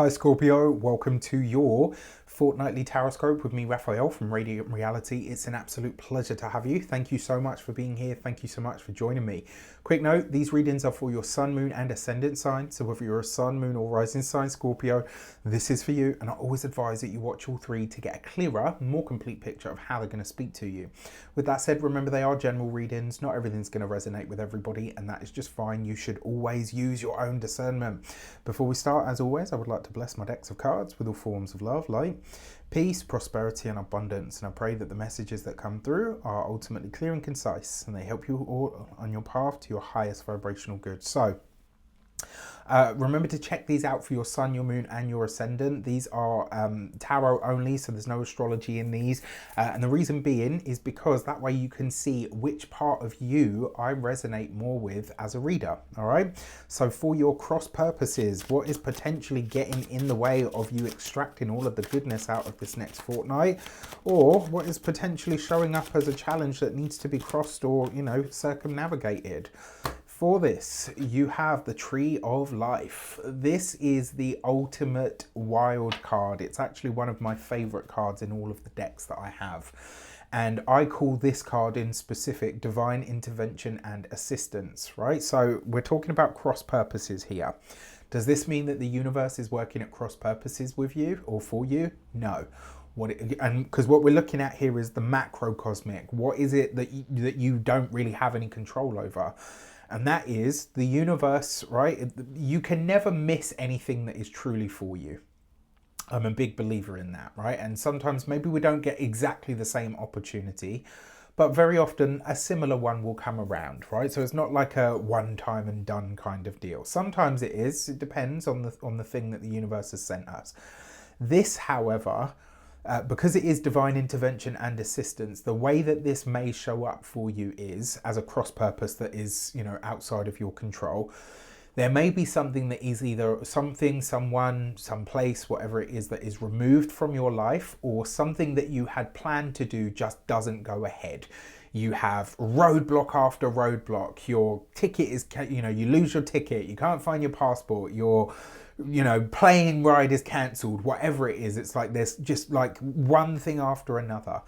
Hi Scorpio, welcome to your fortnightly tarot with me, Raphael from Reydiant Reality. It's an absolute pleasure to have you. Thank you so much for being here. Thank you so much for joining me. Quick note, these readings are for your sun, moon and ascendant sign. So whether you're a sun, moon or rising sign Scorpio, this is for you. And I always advise that you watch all three to get a clearer, more complete picture of how they're going to speak to you. With that said, remember they are general readings. Not everything's going to resonate with everybody, and that is just fine. You should always use your own discernment. Before we start, as always, I would like to bless my decks of cards with all forms of love, light, peace, prosperity and abundance. And I pray that the messages that come through are ultimately clear and concise, and they help you all on your path to your highest vibrational good. So remember to check these out for your sun, your moon and your ascendant. These are tarot only, so there's no astrology in these. And the reason being is because that way you can see which part of you I resonate more with as a reader. All right. So for your cross purposes, what is potentially getting in the way of you extracting all of the goodness out of this next fortnight, or what is potentially showing up as a challenge that needs to be crossed or, you know, circumnavigated. For this, you have the Tree of Life. This is the ultimate wild card. It's actually one of my favorite cards in all of the decks that I have. And I call this card in specific Divine Intervention and Assistance, right? So we're talking about cross purposes here. Does this mean that the universe is working at cross purposes with you or for you? No. Because what we're looking at here is the macrocosmic. What is it that you don't really have any control over? And that is the universe, right? You can never miss anything that is truly for you. I'm a big believer in that, right? And sometimes maybe we don't get exactly the same opportunity, but very often a similar one will come around, right? So it's not like a one time and done kind of deal. Sometimes it is. It depends on the thing that the universe has sent us. This, however, because it is divine intervention and assistance, the way that this may show up for you is as a cross purpose that is, you know, outside of your control. There may be something that is either something, someone, someplace, whatever it is that is removed from your life, or something that you had planned to do just doesn't go ahead. You have roadblock after roadblock. Your ticket is, you know, you lose your ticket. You can't find your passport. Your, you know, plane ride is cancelled, whatever it is. It's like there's just like one thing after another.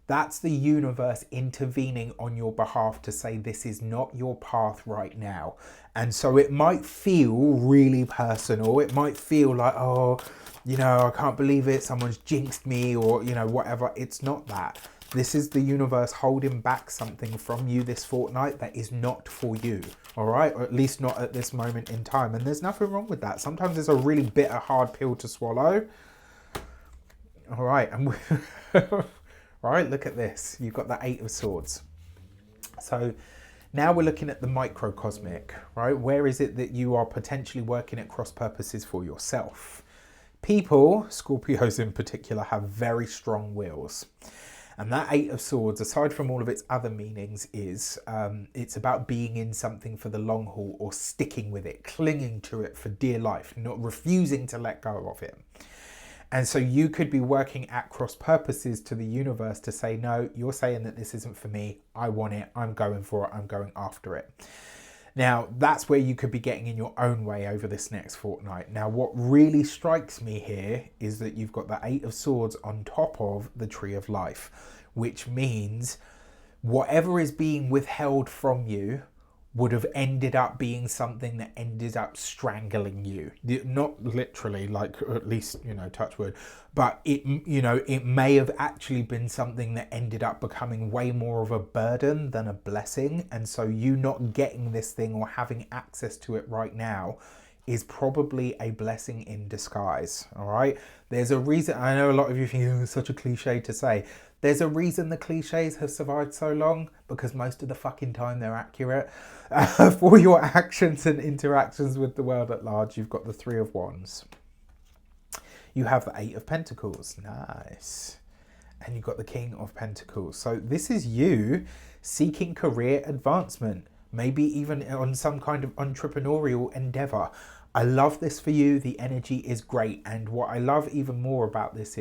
That's the universe intervening on your behalf to say this is not your path right now. And so it might feel really personal. It might feel like, oh, you know, I can't believe it. Someone's jinxed me, or, you know, whatever. It's not that. This is the universe holding back something from you this fortnight that is not for you, all right? Or at least not at this moment in time. And there's nothing wrong with that. Sometimes it's a really bitter, hard pill to swallow. All right. And all right, look at this. You've got the Eight of Swords. So now we're looking at the microcosmic, right? Where is it that you are potentially working at cross purposes for yourself? People, Scorpios in particular, have very strong wills. And that Eight of Swords, aside from all of its other meanings, is it's about being in something for the long haul, or sticking with it, clinging to it for dear life, not refusing to let go of it. And so you could be working at cross purposes to the universe to say, no, you're saying that this isn't for me. I want it. I'm going for it. I'm going after it. Now, that's where you could be getting in your own way over this next fortnight. Now, what really strikes me here is that you've got the Eight of Swords on top of the Tree of Life, which means whatever is being withheld from you would have ended up being something that ended up strangling you. Not literally, like, or at least, you know, touch wood, but it, you know, it may have actually been something that ended up becoming way more of a burden than a blessing. And so you not getting this thing or having access to it right now is probably a blessing in disguise. All right. There's a reason. I know a lot of you think, oh, it's such a cliche to say. There's a reason the cliches have survived so long, because most of the fucking time they're accurate. For your actions and interactions with the world at large, you've got the Three of Wands. You have the Eight of Pentacles. Nice. And you've got the King of Pentacles. So this is you seeking career advancement, maybe even on some kind of entrepreneurial endeavor. I love this for you. The energy is great. And what I love even more about this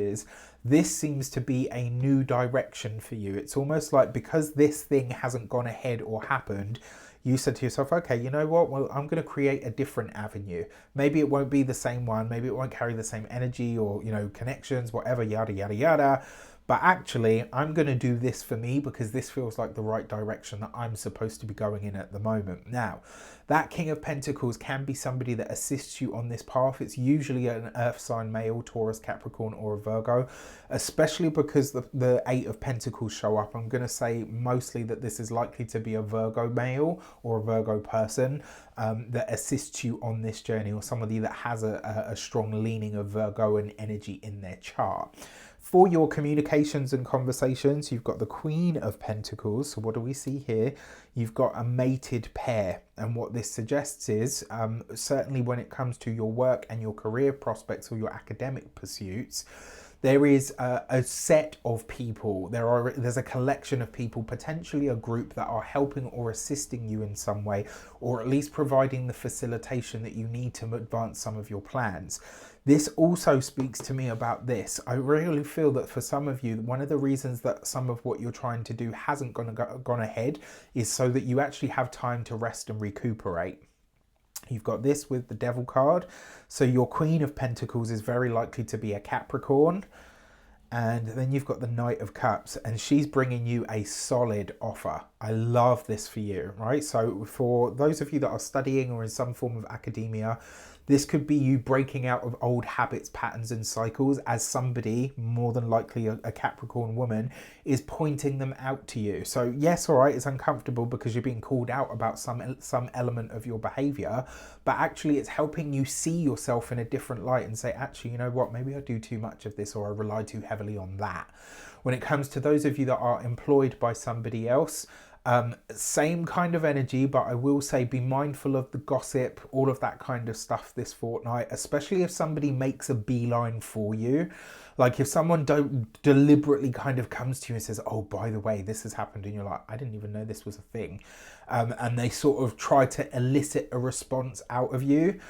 seems to be a new direction for you. It's almost like because this thing hasn't gone ahead or happened, you said to yourself, okay, you know what? Well, I'm going to create a different avenue. Maybe it won't be the same one. Maybe it won't carry the same energy or, connections, whatever, yada, yada, yada. But actually, I'm going to do this for me because this feels like the right direction that I'm supposed to be going in at the moment. Now, that King of Pentacles can be somebody that assists you on this path. It's usually an Earth sign male, Taurus, Capricorn, or a Virgo, especially because the Eight of Pentacles show up. I'm going to say mostly that this is likely to be a Virgo male or a Virgo person that assists you on this journey, or somebody that has a strong leaning of Virgo and energy in their chart. For your communications and conversations, you've got the Queen of Pentacles. So what do we see here? You've got a mated pair. And what this suggests is, certainly when it comes to your work and your career prospects or your academic pursuits, there is a set of people, there's a collection of people, potentially a group that are helping or assisting you in some way, or at least providing the facilitation that you need to advance some of your plans. This also speaks to me about this. I really feel that for some of you, one of the reasons that some of what you're trying to do hasn't gone ahead is so that you actually have time to rest and recuperate. You've got this with the Devil card. So your Queen of Pentacles is very likely to be a Capricorn. And then you've got the Knight of Cups, and she's bringing you a solid offer. I love this for you, right? So for those of you that are studying or in some form of academia, this could be you breaking out of old habits, patterns, and cycles as somebody, more than likely a Capricorn woman, is pointing them out to you. So yes, all right, it's uncomfortable because you're being called out about some element of your behavior, but actually it's helping you see yourself in a different light and say, actually, you know what, maybe I do too much of this, or I rely too heavily on that. When it comes to those of you that are employed by somebody else, same kind of energy, but I will say be mindful of the gossip, all of that kind of stuff this fortnight, especially if somebody makes a beeline for you. Like if someone deliberately kind of comes to you and says, oh, by the way, this has happened, and you're like, I didn't even know this was a thing. And they sort of try to elicit a response out of you.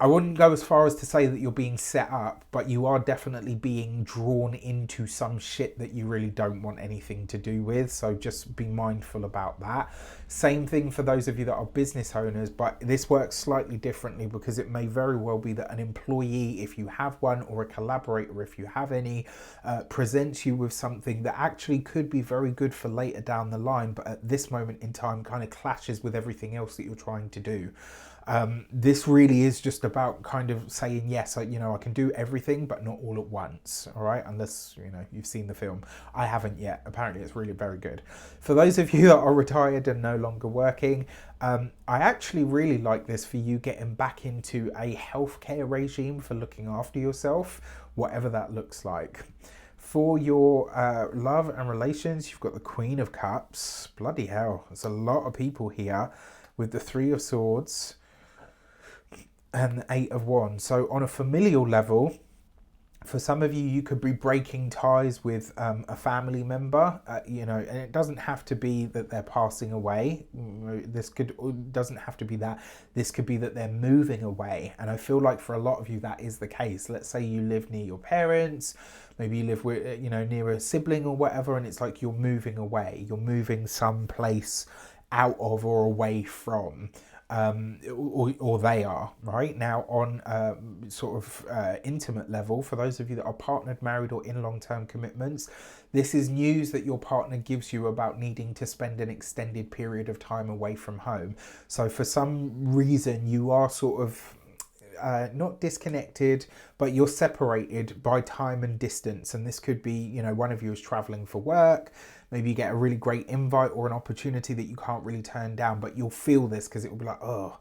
I wouldn't go as far as to say that you're being set up, but you are definitely being drawn into some shit that you really don't want anything to do with. So just be mindful about that. Same thing for those of you that are business owners, but this works slightly differently because it may very well be that an employee, if you have one, or a collaborator, if you have any, presents you with something that actually could be very good for later down the line, but at this moment in time kind of clashes with everything else that you're trying to do. This really is just about kind of saying, yes, I can do everything, but not all at once. All right. Unless, you've seen the film. I haven't yet. Apparently it's really very good. For those of you that are retired and no longer working, I actually really like this for you getting back into a healthcare regime for looking after yourself, whatever that looks like. For your love and relations, you've got the Queen of Cups. Bloody hell. There's a lot of people here with the Three of Swords and the Eight of Wands. So on a familial level, for some of you, you could be breaking ties with a family member, and it doesn't have to be that they're passing away. Doesn't have to be that. This could be that they're moving away. And I feel like for a lot of you, that is the case. Let's say you live near your parents, maybe you live with, near a sibling or whatever, and it's like you're moving away. You're moving someplace out of or away from. Or they are, right? Now on intimate level, for those of you that are partnered, married, or in long-term commitments, this is news that your partner gives you about needing to spend an extended period of time away from home. So for some reason you are sort of not disconnected, but you're separated by time and distance. And this could be, one of you is traveling for work. Maybe you get a really great invite or an opportunity that you can't really turn down, but you'll feel this because it will be like, oh,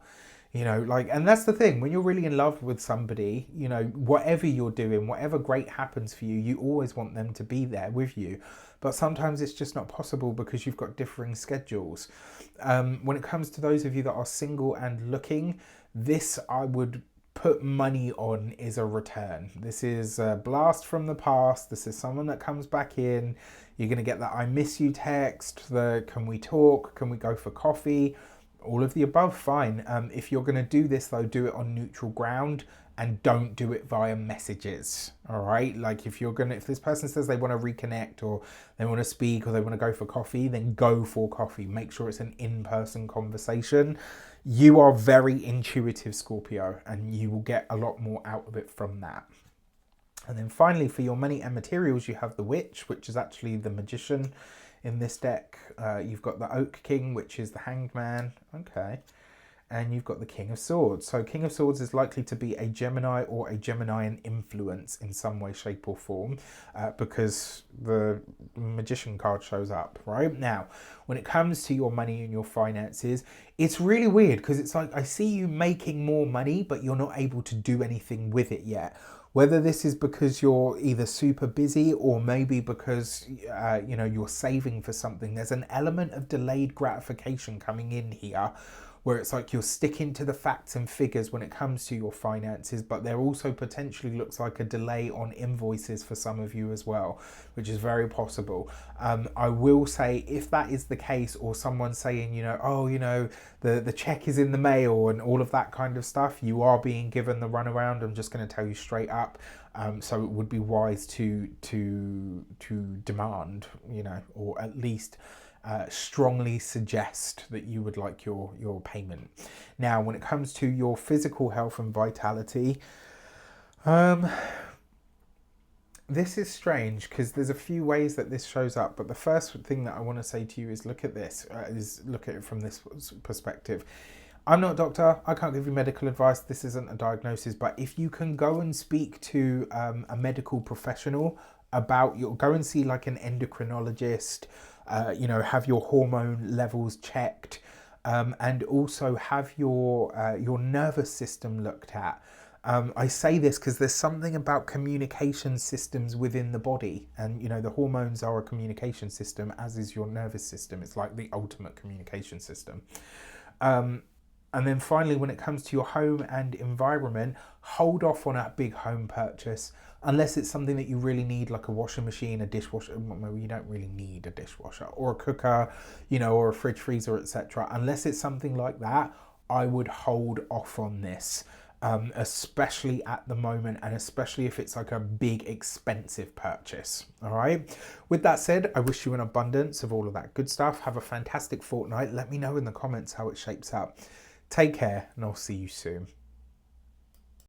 and that's the thing. When you're really in love with somebody, whatever you're doing, whatever great happens for you, you always want them to be there with you. But sometimes it's just not possible because you've got differing schedules. When it comes to those of you that are single and looking, this I would put money on is a return. This is a blast from the past. This is someone that comes back in. You're going to get that I miss you text, the can we talk, can we go for coffee, all of the above, fine. If you're going to do this though, do it on neutral ground and don't do it via messages. All right, like if this person says they want to reconnect or they want to speak or they want to go for coffee, then go for coffee. Make sure it's an in-person conversation. You are very intuitive, Scorpio, and you will get a lot more out of it from that. And then finally, for your money and materials, you have the Witch, which is actually the Magician in this deck. You've got the Oak King, which is the Hanged Man. Okay. And you've got the King of Swords. So King of Swords is likely to be a Gemini or a Geminian influence in some way, shape or form, because the Magician card shows up, right? Now, when it comes to your money and your finances, it's really weird because it's like, I see you making more money, but you're not able to do anything with it yet. Whether this is because you're either super busy or maybe because, you're saving for something. There's an element of delayed gratification coming in here, where it's like you're sticking to the facts and figures when it comes to your finances, but there also potentially looks like a delay on invoices for some of you as well, which is very possible. I will say, if that is the case, or someone saying, the check is in the mail and all of that kind of stuff, you are being given the runaround. I'm just going to tell you straight up. So it would be wise to demand, or at least strongly suggest that you would like your payment. Now, when it comes to your physical health and vitality, this is strange because there's a few ways that this shows up, but the first thing that I want to say to you is look at this, look at it from this perspective. I'm not a doctor, I can't give you medical advice, this isn't a diagnosis, but if you can go and speak to a medical professional about go and see like an endocrinologist, have your hormone levels checked, and also have your nervous system looked at. I say this because there's something about communication systems within the body, and the hormones are a communication system, as is your nervous system. It's like the ultimate communication system. And then finally, when it comes to your home and environment, hold off on a big home purchase unless it's something that you really need, like a washing machine, a dishwasher. Maybe you don't really need a dishwasher, or a cooker, or a fridge, freezer, etc. Unless it's something like that, I would hold off on this, especially at the moment, and especially if it's like a big expensive purchase. All right. With that said, I wish you an abundance of all of that good stuff. Have a fantastic fortnight. Let me know in the comments how it shapes up. Take care, and I'll see you soon.